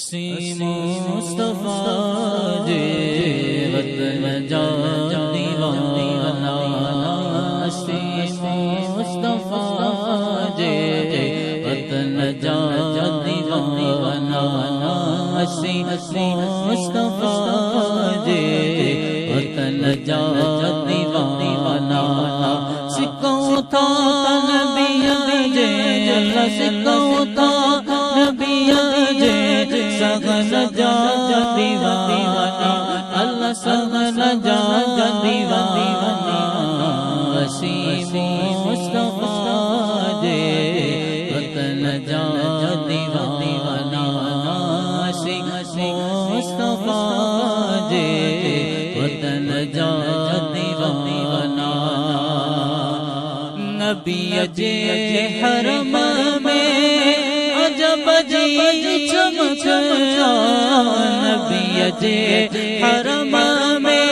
असी मुस्तफा जे वतन जा दीवाना असी मुस्तफा जे वतन जा दीवाना असी मुस्तफा जे वतन जा दीवाना सिखों था नबिया जे अल्लाह सिखों था नबिया जे सगन जा दीवाना अल्लाह सगन जा दीवाना असी मुस्तफा जे वतन जा दीवाना असी मुस्तफा जे वतन जा दीवाना नबी जे हरम में अजब जी चमकया नबी जे हरम में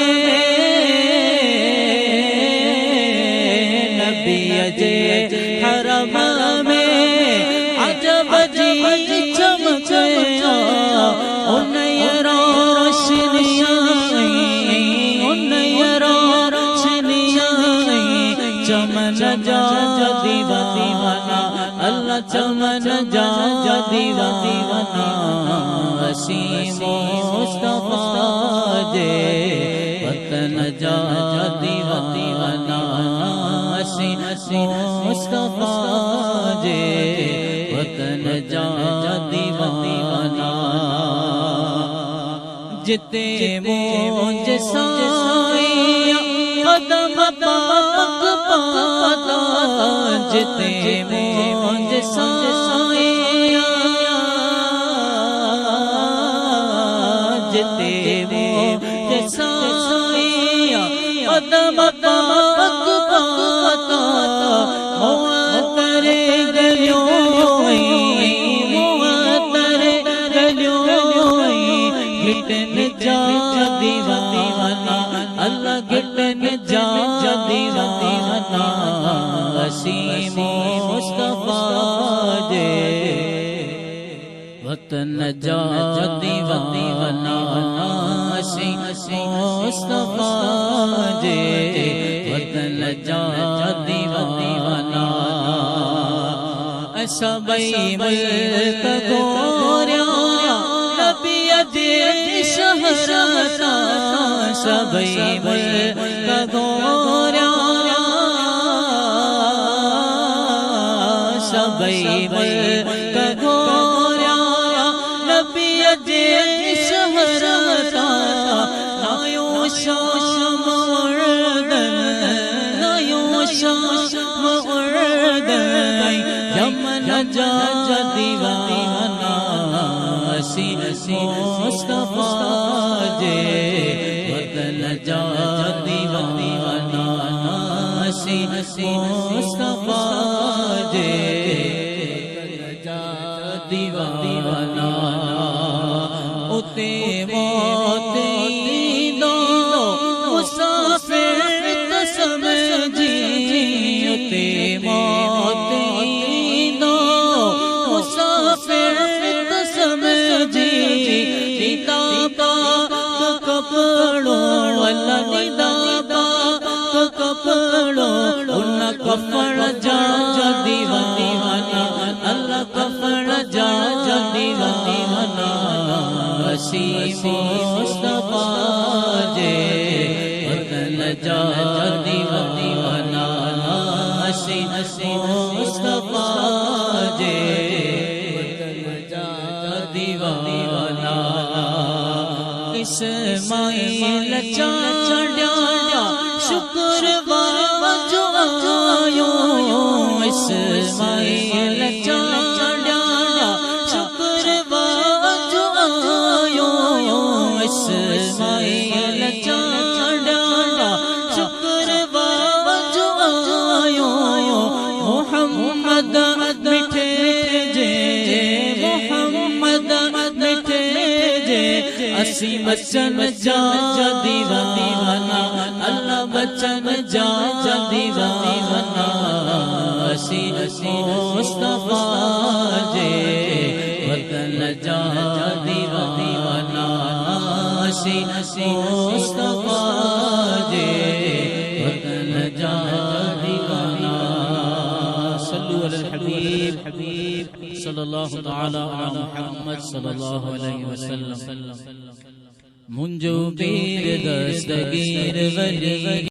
नबी जे हरम में अजब जी चमकया उन्हें रोशनियां उन्हें रोशनियां चमन जा दीवाना अल्लाह चमन जा दीवाना असी मुस्तफा जे वतन जा दीवाना असी मुस्तफा जे वतन जा दीवाना जिते मोज साईं कदम पाक पाता जिते मोज साईं जिते मोज साईं कदम पाक पाता मोहतरे गलियो मोहतरे गलियो गिटन जा दीवाना अल्लाह गिटन जा दीवाना असी मुस्तफा जे वतन जा दीवाना असी मुस्तफा जे वतन जा दीवाना सबई मुल्क गोरिया नबी जे शहरता सबई मुल्क गोरिया सबई मुल्क गोरिया नबी जे शहरता नायो शाम उर्दन नायो शाम उर्दन यमन जा दीवाना असी मुस्तफा जे वतन जा दीवाना असी मुस्तफा जे वतन जा दीवाना उते मौत दो मुसाफिर तो समझी उते मौत दो मुसाफिर तो समझी निदाबा कपड़ो अल्लाह निदाबा कपड़ो उन कफन जा दीवाना अल्लाह कफन जा दीवाना असी मुस्तफा जे वतन जा दीवाना असी मुस्तफा जे वतन जा दीवाना इस्माइल चांड्या शुक्र जो आयो इस्माइल चांड्या शुक्र जो आयो इस्माइल चांड्या शुक्र जो आयो मोहम्मद मिठे जे मोहम्मद मिठे जे असी बचन जा दीवाना अल्लाह बचन जा दीवाना असी मुस्तफा जे वतन जा दीवाना मुस्तफा जे वतन जा दीवाना सल्लु अलल हबीब सल्लल्लाहु तआला अला मुहम्मद सल्लल्लाहु अलैहि वसल्लम मुंजो पीर दस्तगीर वली